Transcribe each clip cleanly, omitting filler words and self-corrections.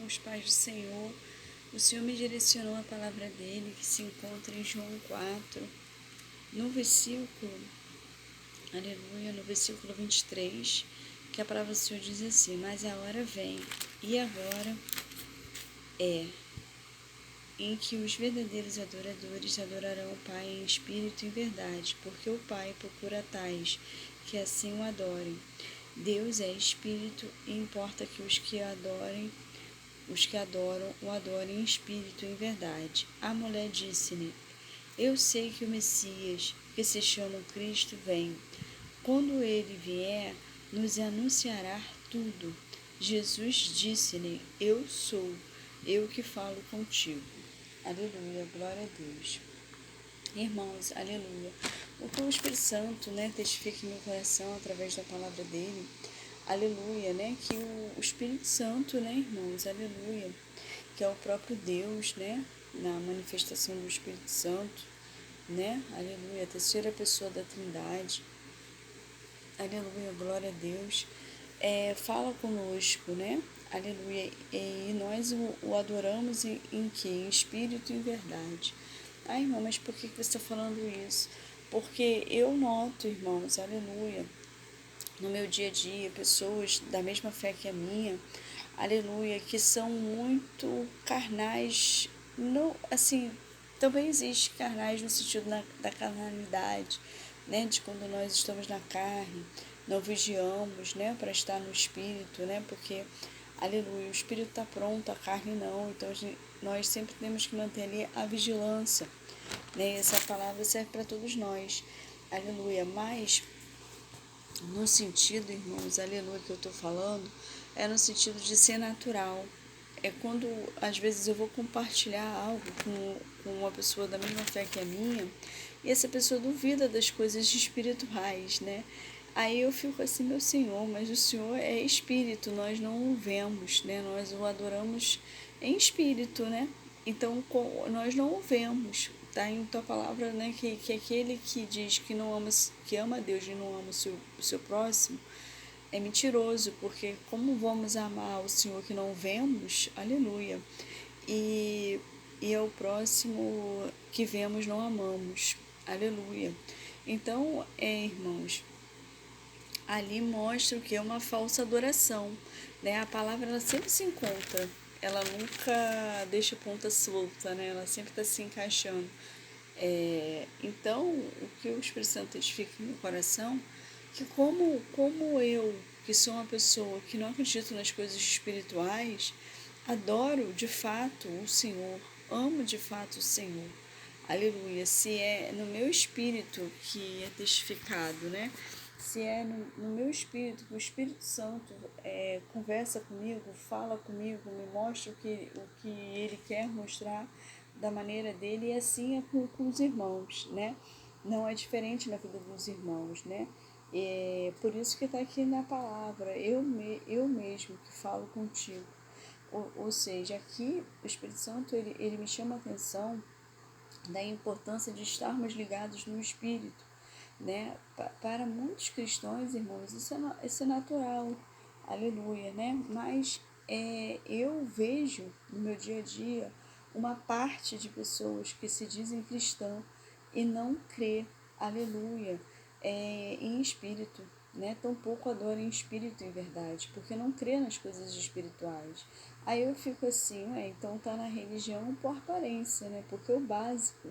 irmãos, paz do Senhor. O Senhor me direcionou a palavra dele, que se encontra em João 4, no versículo, aleluia, no versículo 23, que a palavra do Senhor diz assim: mas a hora vem, e agora é, em que os verdadeiros adoradores adorarão o Pai em espírito e em verdade, porque o Pai procura tais que assim o adorem. Deus é espírito e importa que os que adoram o adorem em espírito e em verdade. A mulher disse-lhe: eu sei que o Messias, que se chama Cristo, vem. Quando ele vier, nos anunciará tudo. Jesus disse-lhe: eu sou, eu que falo contigo. Aleluia, glória a Deus. Irmãos, aleluia. O que o Espírito Santo, testifica em meu coração através da palavra dele, aleluia, que o Espírito Santo, irmãos, aleluia, que é o próprio Deus, na manifestação do Espírito Santo, aleluia, a terceira pessoa da Trindade, aleluia, glória a Deus, fala conosco, aleluia, e nós o adoramos em que? Em espírito e em verdade. Ah, irmão, mas por que você está falando isso? Porque eu noto, irmãos, aleluia, no meu dia a dia, pessoas da mesma fé que a minha, aleluia, que são muito carnais, não, assim, também existe carnais no sentido da carnalidade, de quando nós estamos na carne, não vigiamos, para estar no espírito, porque, aleluia, o espírito está pronto, a carne não, então nós sempre temos que manter ali a vigilância, essa palavra serve para todos nós, aleluia, mas no sentido, irmãos, aleluia, que eu estou falando, é no sentido de ser natural. É quando, às vezes, eu vou compartilhar algo com uma pessoa da mesma fé que a minha, e essa pessoa duvida das coisas espirituais, Aí eu fico assim, meu Senhor, mas o Senhor é espírito, nós não o vemos, nós o adoramos em espírito, Então, nós não o vemos, tá em tua palavra, que aquele que diz que não ama, que ama a Deus e não ama o seu próximo, é mentiroso, porque como vamos amar o Senhor que não vemos, aleluia, e, e é o próximo que vemos não amamos, aleluia. Então, irmãos, ali mostra o que é uma falsa adoração, A palavra ela sempre se encontra, ela nunca deixa ponta solta, Ela sempre está se encaixando. Então, o que o Espírito Santo testifica no meu coração, que como eu, que sou uma pessoa que não acredito nas coisas espirituais, adoro de fato o Senhor, amo de fato o Senhor. Aleluia. Se é no meu espírito que é testificado, Se é no meu espírito, que o Espírito Santo conversa comigo, fala comigo, me mostra o que ele quer mostrar da maneira dele, e assim é com os irmãos, Não é diferente na vida dos irmãos, É por isso que está aqui na palavra, eu mesmo que falo contigo. Ou seja, aqui o Espírito Santo ele me chama a atenção da importância de estarmos ligados no Espírito, Para muitos cristãos, irmãos, isso é natural, aleluia, Mas eu vejo no meu dia a dia uma parte de pessoas que se dizem cristã e não crê, aleluia, em espírito, Tampouco adora em espírito e em verdade, porque não crê nas coisas espirituais. Aí eu fico assim, então tá na religião por aparência, Porque o básico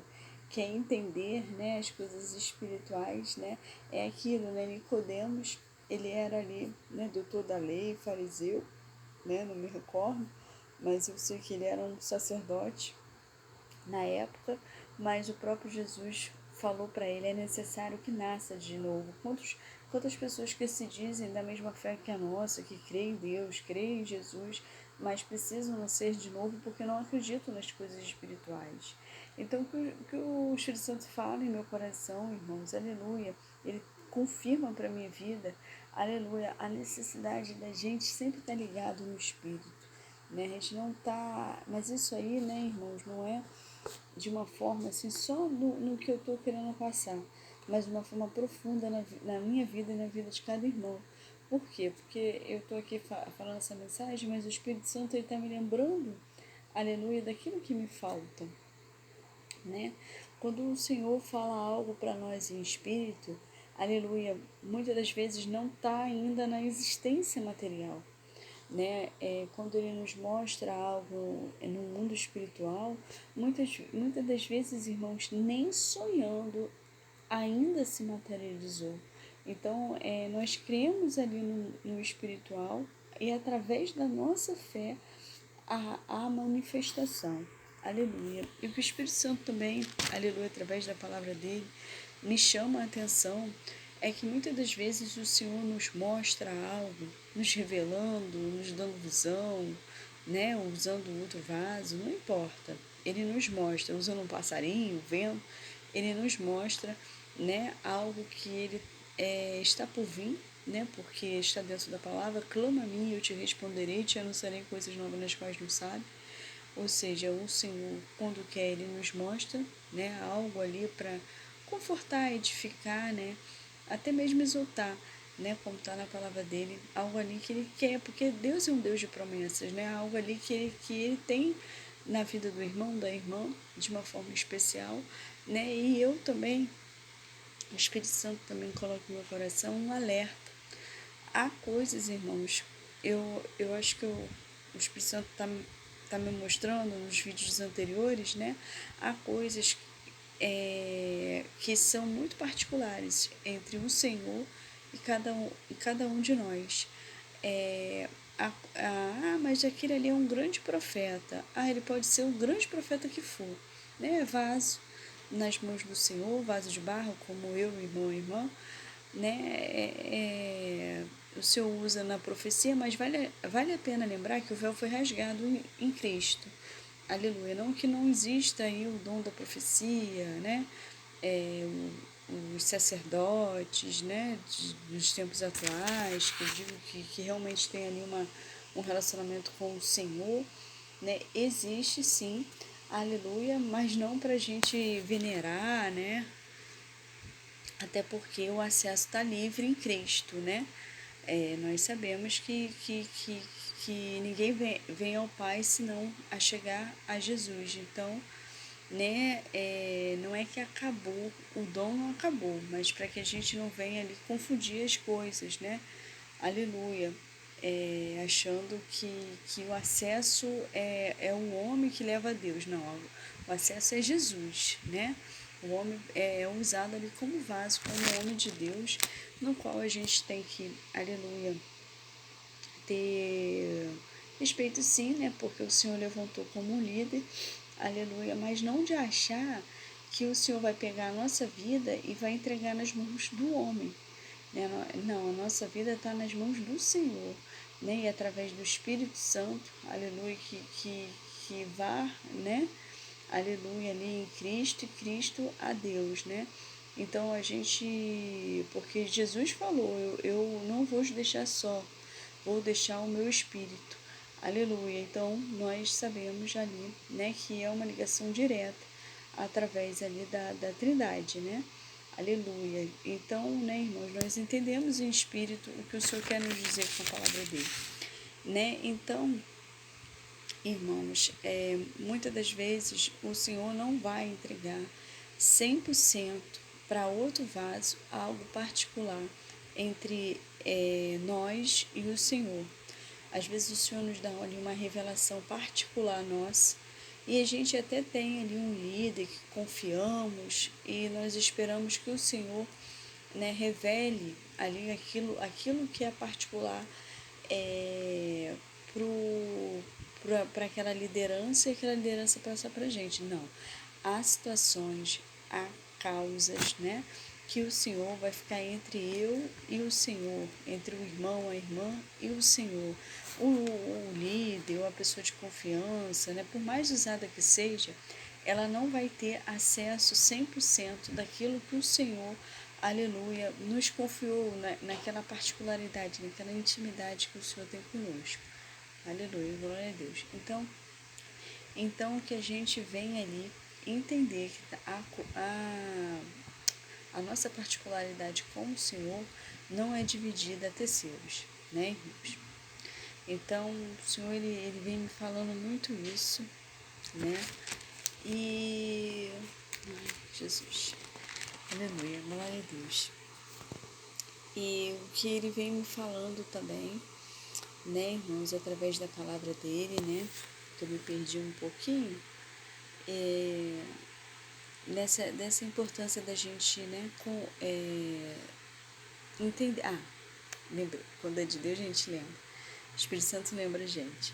que é entender, as coisas espirituais, É aquilo, Nicodemos, ele era ali, doutor da lei, fariseu, Não me recordo, mas eu sei que ele era um sacerdote na época, mas o próprio Jesus falou para ele: é necessário que nasça de novo. Quantas pessoas que se dizem da mesma fé que a nossa, que creem em Deus, creem em Jesus, mas precisam nascer de novo porque não acreditam nas coisas espirituais. Então, que o Espírito Santo fala em meu coração, irmãos, aleluia, ele confirma para a minha vida, aleluia, a necessidade da gente sempre estar ligado no Espírito, A gente não tá, mas isso aí, irmãos, não é de uma forma assim, só no que eu estou querendo passar, mas de uma forma profunda na minha vida e na vida de cada irmão. Por quê? Porque eu estou aqui falando essa mensagem, mas o Espírito Santo está me lembrando, aleluia, daquilo que me falta, né? Quando o Senhor fala algo para nós em espírito, aleluia, muitas das vezes não está ainda na existência material, né? Quando ele nos mostra algo no mundo espiritual, muitas das vezes, irmãos, nem sonhando ainda se materializou. Então, nós cremos ali no espiritual e através da nossa fé a manifestação. Aleluia. E o Espírito Santo também, aleluia, através da palavra dele, me chama a atenção é que muitas das vezes o Senhor nos mostra algo, nos revelando, nos dando visão, né, usando outro vaso, não importa. Ele nos mostra, usando um passarinho, vento, ele nos mostra, né, algo que ele está por vir, né, porque está dentro da palavra, clama a mim e eu te responderei, te anunciarei coisas novas nas quais não sabe. Ou seja, o Senhor, quando quer, ele nos mostra, né, algo ali para confortar, edificar, né, até mesmo exultar, né, como está na palavra dele, algo ali que ele quer, porque Deus é um Deus de promessas, né, algo ali que ele tem na vida do irmão, da irmã, de uma forma especial, né, e eu também, o Espírito Santo também coloca no meu coração um alerta. Há coisas, irmãos, eu acho que o Espírito Santo tá me mostrando nos vídeos anteriores, né? Há coisas que são muito particulares entre o Senhor e cada um de nós. Mas aquele ali é um grande profeta. Ah, ele pode ser o grande profeta que for, né? Vaso nas mãos do Senhor, vaso de barro, como eu, irmão e irmã, né? O Senhor usa na profecia, mas vale a pena lembrar que o véu foi rasgado em Cristo. Aleluia. Não que não exista aí o dom da profecia, né? Os sacerdotes, né? Dos tempos atuais, que eu digo que realmente tem ali um relacionamento com o Senhor, né? Existe sim, aleluia, mas não para a gente venerar, né? Até porque o acesso está livre em Cristo, né? Nós sabemos que ninguém vem ao Pai senão a chegar a Jesus. Então, né, não é que acabou, o dom não acabou, mas para que a gente não venha ali confundir as coisas, né? Aleluia. Achando que o acesso é o homem que leva a Deus. Não, o acesso é Jesus, né? O homem é usado ali como vaso, como homem de Deus, no qual a gente tem que, aleluia, ter respeito sim, né? Porque o Senhor levantou como um líder, aleluia, mas não de achar que o Senhor vai pegar a nossa vida e vai entregar nas mãos do homem, né? Não, a nossa vida está nas mãos do Senhor, né? E através do Espírito Santo, aleluia, que vá, né? Aleluia, ali em Cristo e Cristo a Deus, né? Então a gente, porque Jesus falou, eu não vou os deixar só, vou deixar o meu Espírito. Aleluia. Então nós sabemos ali, né, que é uma ligação direta através ali da Trindade, né? Aleluia. Então, né, irmãos, nós entendemos em espírito o que o Senhor quer nos dizer com a palavra dele, né? Então, irmãos, muitas das vezes o Senhor não vai entregar 100% para outro vaso algo particular entre nós e o Senhor. Às vezes o Senhor nos dá ali uma revelação particular nossa e a gente até tem ali um líder que confiamos e nós esperamos que o Senhor, né, revele ali aquilo que é particular para aquela liderança e aquela liderança passar para a gente. Não. Há situações, há causas, né? Que o Senhor vai ficar entre eu e o Senhor, entre o irmão, a irmã e o Senhor. O líder ou a pessoa de confiança, né? Por mais usada que seja, ela não vai ter acesso 100% daquilo que o Senhor, aleluia, nos confiou naquela particularidade, naquela intimidade que o Senhor tem conosco. Aleluia, glória a Deus. Então que a gente vem ali entender que a nossa particularidade com o Senhor não é dividida a terceiros, né, irmãos? Então, o Senhor, ele vem me falando muito isso, né? E... Ai, Jesus, aleluia, glória a Deus. E o que ele vem me falando também, né, irmãos, através da palavra dele, né, que eu me perdi um pouquinho, dessa importância da gente, né, entender. Lembrei, quando é de Deus a gente lembra. O Espírito Santo lembra a gente.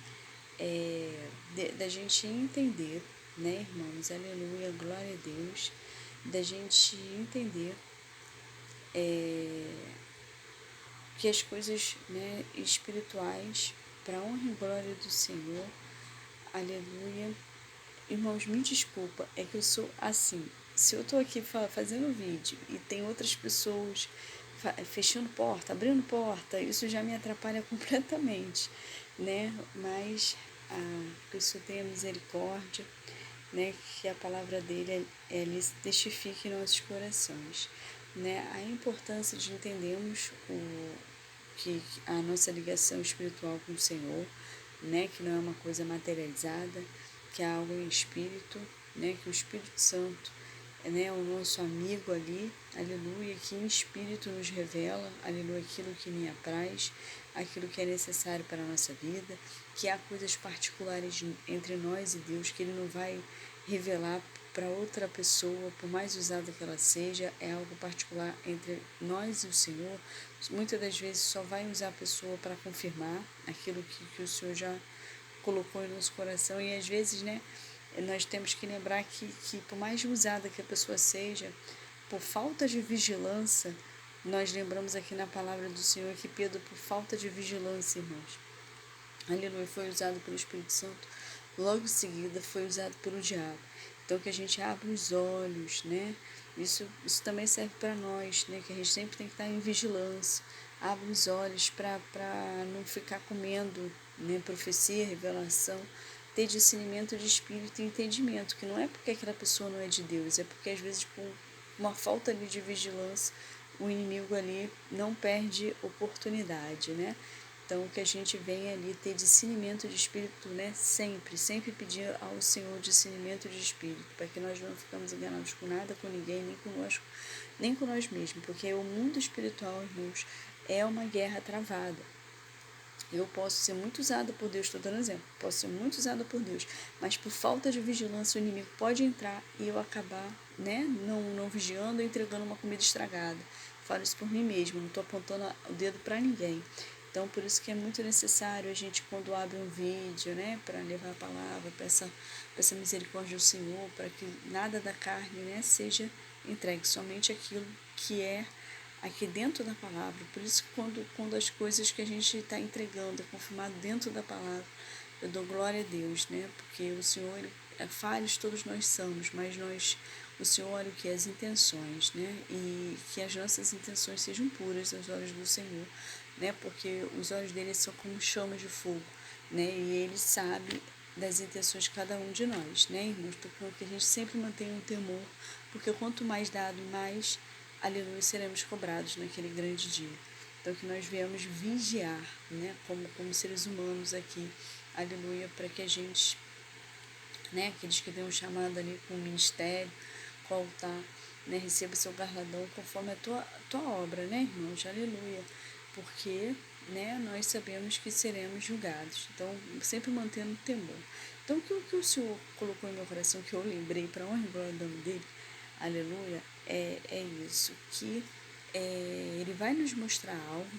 Da gente entender, né, irmãos, aleluia, glória a Deus, da gente entender que as coisas, né, espirituais, para a honra e glória do Senhor, aleluia. Irmãos, me desculpa, é que eu sou assim. Se eu estou aqui fazendo vídeo e tem outras pessoas fechando porta, abrindo porta, isso já me atrapalha completamente, né? Mas que o Senhor tenha misericórdia, né? Que a palavra dele ele testifique em nossos corações, né? A importância de entendermos que a nossa ligação espiritual com o Senhor, né? Que não é uma coisa materializada, que é algo em espírito, né? Que o Espírito Santo, né, é o nosso amigo ali, aleluia, que em espírito nos revela, aleluia, aquilo que me apraz, aquilo que é necessário para a nossa vida, que há coisas particulares entre nós e Deus que Ele não vai revelar para outra pessoa, por mais usada que ela seja, é algo particular entre nós e o Senhor. Muitas das vezes só vai usar a pessoa para confirmar aquilo que o Senhor já colocou em nosso coração, e às vezes, né, nós temos que lembrar que por mais usada que a pessoa seja, por falta de vigilância, nós lembramos aqui na palavra do Senhor que Pedro, por falta de vigilância, irmãos, aleluia, foi usado pelo Espírito Santo, logo em seguida foi usado pelo diabo. Então que a gente abra os olhos, né? Isso também serve para nós, né? Que a gente sempre tem que estar em vigilância. Abra os olhos para não ficar comendo, né? Profecia, revelação, ter discernimento de espírito e entendimento, que não é porque aquela pessoa não é de Deus, é porque às vezes por uma falta ali de vigilância, o inimigo ali não perde oportunidade, né? Então, que a gente venha ali ter discernimento de espírito, né? Sempre pedir ao Senhor discernimento de espírito, para que nós não ficamos enganados com nada, com ninguém, nem conosco, nem com nós mesmos, porque o mundo espiritual, irmãos, é uma guerra travada. Eu posso ser muito usada por Deus, estou dando exemplo, posso ser muito usada por Deus, mas por falta de vigilância o inimigo pode entrar e eu acabar, né, não vigiando e entregando uma comida estragada. Falo isso por mim mesma, não estou apontando o dedo para ninguém. Então, por isso que é muito necessário a gente, quando abre um vídeo, né, para levar a palavra, para essa misericórdia do Senhor, para que nada da carne, né, seja entregue, somente aquilo que é aqui dentro da palavra. Por isso que quando as coisas que a gente está entregando é confirmado dentro da palavra, eu dou glória a Deus, né? Porque o Senhor, falhos todos nós somos, mas o Senhor olha o que é as intenções, né? E que as nossas intenções sejam puras aos olhos do Senhor, né? Porque os olhos dele são como chamas de fogo, né? E ele sabe das intenções de cada um de nós, né, irmãos? Porque que a gente sempre mantenha um temor, porque quanto mais dado, mais, aleluia, seremos cobrados naquele grande dia. Então, que nós viemos vigiar, né, como seres humanos aqui, aleluia, para que a gente, né, aqueles que têm um chamado ali com o ministério, com o altar, né, receba seu galardão conforme a tua obra, né, irmãos, aleluia, porque, né, nós sabemos que seremos julgados, então, sempre mantendo o temor. Então, o que o Senhor colocou em meu coração, que eu lembrei para honra e glória do nome dele, aleluia, é isso, que ele vai nos mostrar algo,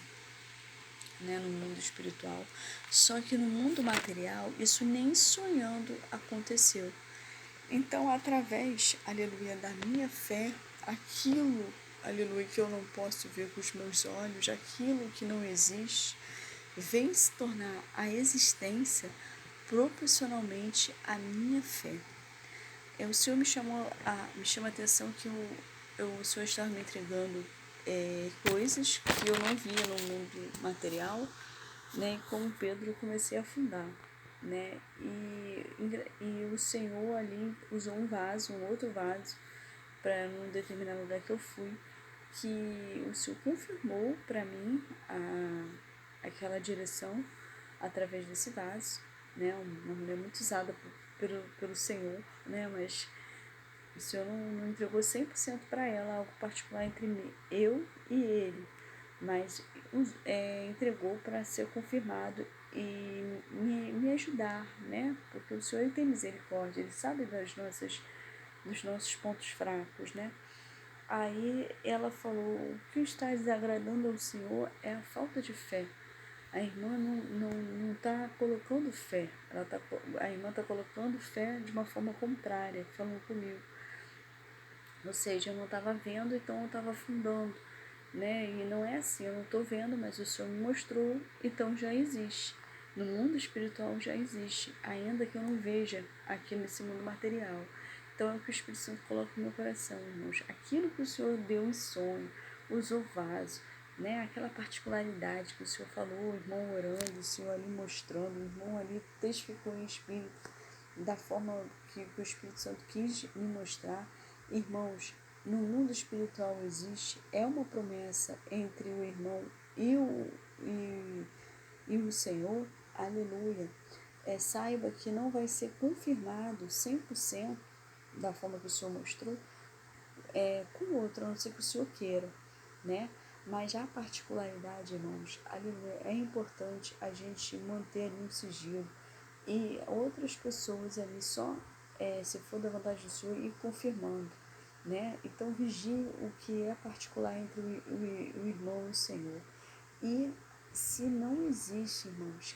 né, no mundo espiritual, só que no mundo material, isso nem sonhando aconteceu. Então, através, aleluia, da minha fé, aquilo, aleluia, que eu não posso ver com os meus olhos, aquilo que não existe, vem se tornar a existência proporcionalmente à minha fé. O Senhor me chama a atenção que o Senhor estava me entregando coisas que eu não via no mundo material, né? E como Pedro eu comecei a afundar, né? E o Senhor ali usou um outro vaso, para num determinado lugar que eu fui, que o Senhor confirmou para mim aquela direção através desse vaso, né? Uma mulher muito usada pelo Senhor, né? Mas o Senhor não entregou 100% para ela, algo particular entre mim, eu e ele, mas entregou para ser confirmado e me ajudar, né? Porque o Senhor tem misericórdia, Ele sabe dos nossos pontos fracos, né? Aí ela falou, o que está desagradando ao Senhor é a falta de fé. A irmã não tá colocando fé, a irmã está colocando fé de uma forma contrária, falando comigo. Ou seja, eu não estava vendo, então eu estava afundando, né? E não é assim, eu não estou vendo, mas o Senhor me mostrou, então já existe. No mundo espiritual já existe, ainda que eu não veja aqui nesse mundo material. Então é o que o Espírito Santo coloca no meu coração, irmãos. Aquilo que o Senhor deu em sonho, usou vaso, né? Aquela particularidade que o Senhor falou, o irmão orando, o Senhor ali mostrando, o irmão ali testificou em espírito, da forma que o Espírito Santo quis me mostrar. Irmãos, no mundo espiritual existe, é uma promessa entre o irmão e o Senhor, aleluia. Saiba que não vai ser confirmado 100% da forma que o Senhor mostrou com o outro, a não ser que o Senhor queira, né? Mas a particularidade, irmãos, aleluia, é importante a gente manter ali um sigilo e outras pessoas ali só, se for da vontade do Senhor, ir confirmando, né? Então vigie o que é particular entre o irmão e o Senhor. E se não existe, irmãos,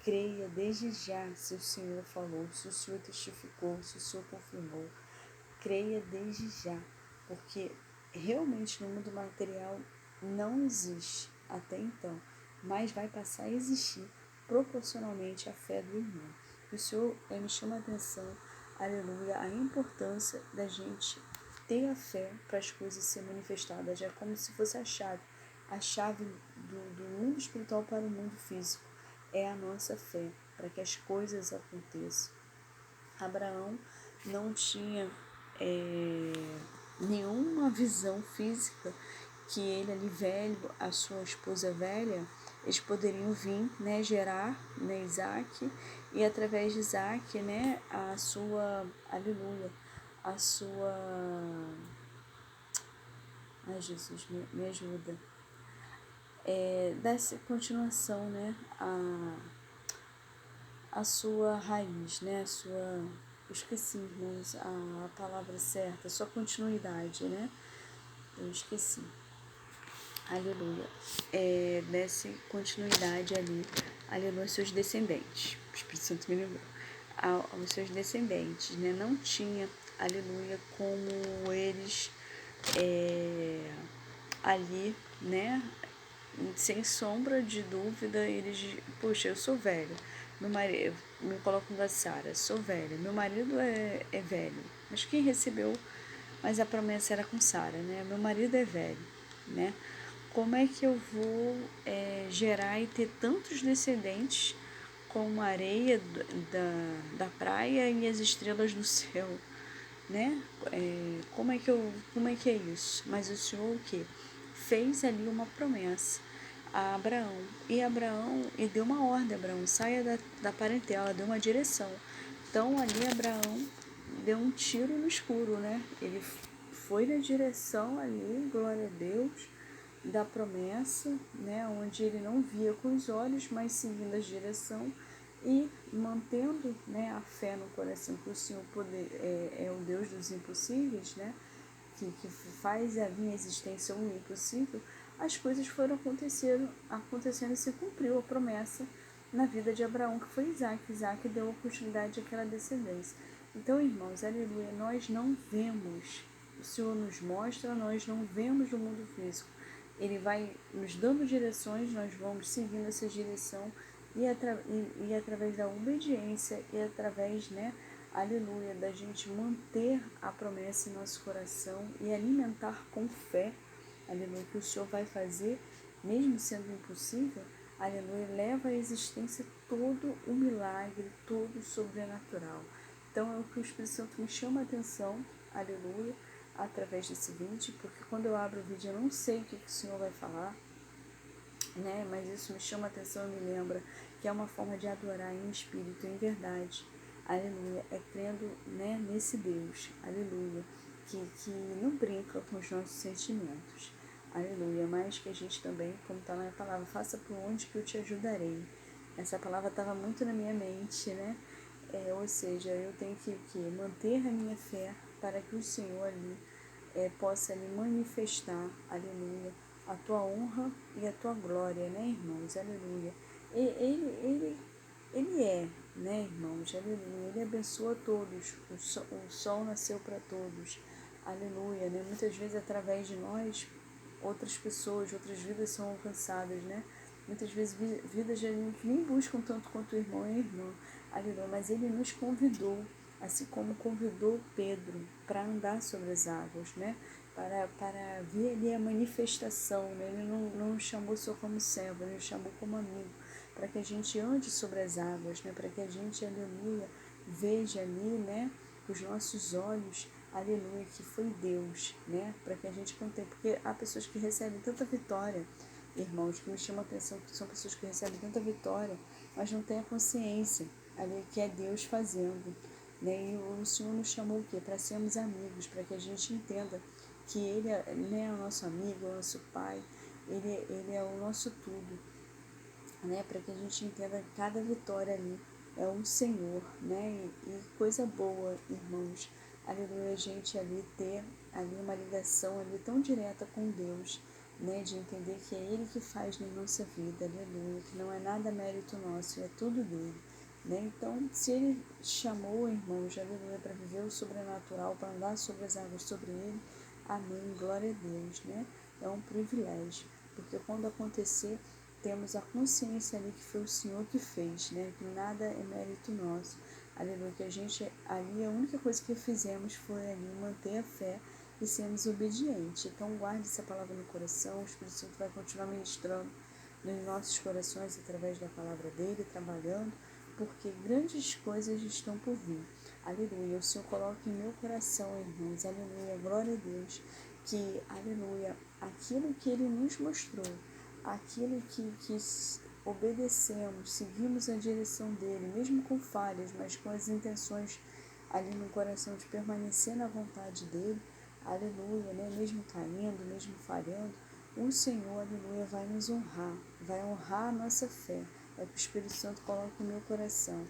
creia desde já se o Senhor falou, se o Senhor testificou, se o Senhor confirmou. Creia desde já, porque realmente no mundo material não existe até então, mas vai passar a existir proporcionalmente à fé do irmão. O Senhor me chama a atenção, aleluia, a importância da gente ter a fé para as coisas serem manifestadas. É como se fosse a chave do mundo espiritual para o mundo físico. É a nossa fé para que as coisas aconteçam. Abraão não tinha nenhuma visão física que ele ali velho, a sua esposa velha, eles poderiam vir, né, gerar, né, Isaac, e através de Isaac, né, a sua, aleluia, a sua, ai Jesus, me ajuda, dessa continuação, né, a sua raiz, né, a sua, eu esqueci, irmãos, a palavra certa, a sua continuidade, né, eu esqueci. Aleluia. Desse continuidade ali, aleluia, aos seus descendentes. O Espírito Santo me lembrou. Aos seus descendentes, né? Não tinha, aleluia, como eles ali, né? Sem sombra de dúvida, eles, poxa, eu sou velha. Meu marido, me coloco da Sara, sou velha. Meu marido é velho. Mas quem recebeu, mas a promessa era com Sara, né? Meu marido é velho, né? Como é que eu vou gerar e ter tantos descendentes como a areia da praia e as estrelas do céu, né? Como é que é isso? Mas o Senhor o quê? Fez ali uma promessa a Abraão. E deu uma ordem a Abraão, saia da parentela, deu uma direção. Então ali Abraão deu um tiro no escuro, né? Ele foi na direção ali, glória a Deus, da promessa, né, onde ele não via com os olhos, mas seguindo a direção e mantendo, né, a fé no coração que o Senhor é o Deus dos impossíveis, né, que faz a minha existência um impossível. As coisas foram acontecendo e se cumpriu a promessa na vida de Abraão, que foi Isaac. Isaac deu a continuidade àquela descendência. Então, irmãos, aleluia, nós não vemos, o Senhor nos mostra, nós não vemos no mundo físico. Ele vai nos dando direções, nós vamos seguindo essa direção e através da obediência e através, né, aleluia, da gente manter a promessa em nosso coração e alimentar com fé, aleluia, que o Senhor vai fazer, mesmo sendo impossível, aleluia, leva à existência todo o milagre, todo o sobrenatural. Então é o que o Espírito Santo me chama a atenção, aleluia, através desse vídeo, porque quando eu abro o vídeo eu não sei o que o Senhor vai falar, né? Mas isso me chama a atenção e me lembra que é uma forma de adorar em espírito, em verdade. Aleluia. É crendo, né, nesse Deus. Aleluia. Que não brinca com os nossos sentimentos. Aleluia. Mas que a gente também, como está na palavra, faça por onde que eu te ajudarei. Essa palavra estava muito na minha mente, né? Ou seja, eu tenho que manter a minha fé para que o Senhor ali possa me manifestar, aleluia, a tua honra e a tua glória, né, irmãos, aleluia. Ele é, né, irmãos, aleluia, ele abençoa todos, o sol nasceu para todos, aleluia, né, muitas vezes através de nós, outras pessoas, outras vidas são alcançadas, né, muitas vezes vidas de gente nem buscam tanto quanto o irmão e a irmã, aleluia, mas ele nos convidou, assim como convidou Pedro para andar sobre as águas, né? Para ver ali a manifestação, né? Ele não nos chamou só como servo, ele nos chamou como amigo, para que a gente ande sobre as águas, né? Para que a gente, aleluia, veja ali, né? Os nossos olhos, aleluia, que foi Deus, né? Para que a gente contemple, porque há pessoas que recebem tanta vitória, irmãos, que me chamam a atenção, que são pessoas que recebem tanta vitória, mas não têm a consciência ali que é Deus fazendo, né? E o Senhor nos chamou o quê? Para sermos amigos, para que a gente entenda que Ele é, né, o nosso amigo, o nosso Pai, ele é o nosso tudo, né? Para que a gente entenda que cada vitória ali é um Senhor, né? E coisa boa, irmãos, aleluia, a gente ali ter ali uma ligação ali tão direta com Deus, né? De entender que é Ele que faz na nossa vida, aleluia, que não é nada mérito nosso, é tudo dele. Né? Então, se ele chamou, irmãos, aleluia, para viver o sobrenatural, para andar sobre as águas sobre ele, amém, glória a Deus, né? É um privilégio, porque quando acontecer, temos a consciência ali que foi o Senhor que fez, né? Que nada é mérito nosso, aleluia, que a gente ali, a única coisa que fizemos foi ali manter a fé e sermos obedientes. Então, guarde essa palavra no coração, o Espírito Santo vai continuar ministrando nos nossos corações através da palavra dele, trabalhando, porque grandes coisas estão por vir. Aleluia. O Senhor coloca em meu coração, irmãos, aleluia, glória a Deus, que, aleluia, aquilo que Ele nos mostrou, aquilo que obedecemos, seguimos a direção dEle, mesmo com falhas, mas com as intenções ali no coração de permanecer na vontade dEle, aleluia, né? Mesmo caindo, mesmo falhando, o Senhor, aleluia, vai honrar a nossa fé. É que o Espírito Santo coloca no meu coração.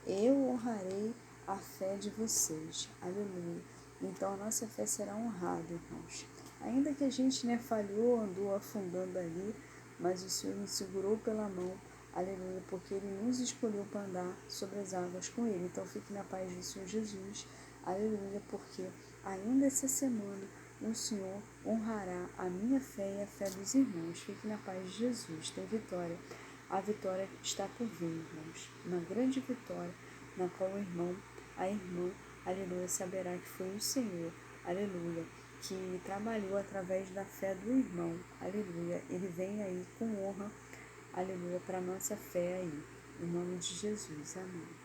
Eu honrarei a fé de vocês. Aleluia. Então a nossa fé será honrada, irmãos. Ainda que a gente, né, falhou, andou afundando ali, mas o Senhor nos segurou pela mão. Aleluia, porque Ele nos escolheu para andar sobre as águas com Ele. Então fique na paz do Senhor Jesus. Aleluia, porque ainda essa semana o Senhor honrará a minha fé e a fé dos irmãos. Fique na paz de Jesus. Tem vitória. A vitória está por vir, irmãos. Uma grande vitória na qual o irmão, a irmã, aleluia, saberá que foi o Senhor, aleluia, que trabalhou através da fé do irmão, aleluia. Ele vem aí com honra, aleluia, para a nossa fé aí. Em nome de Jesus. Amém.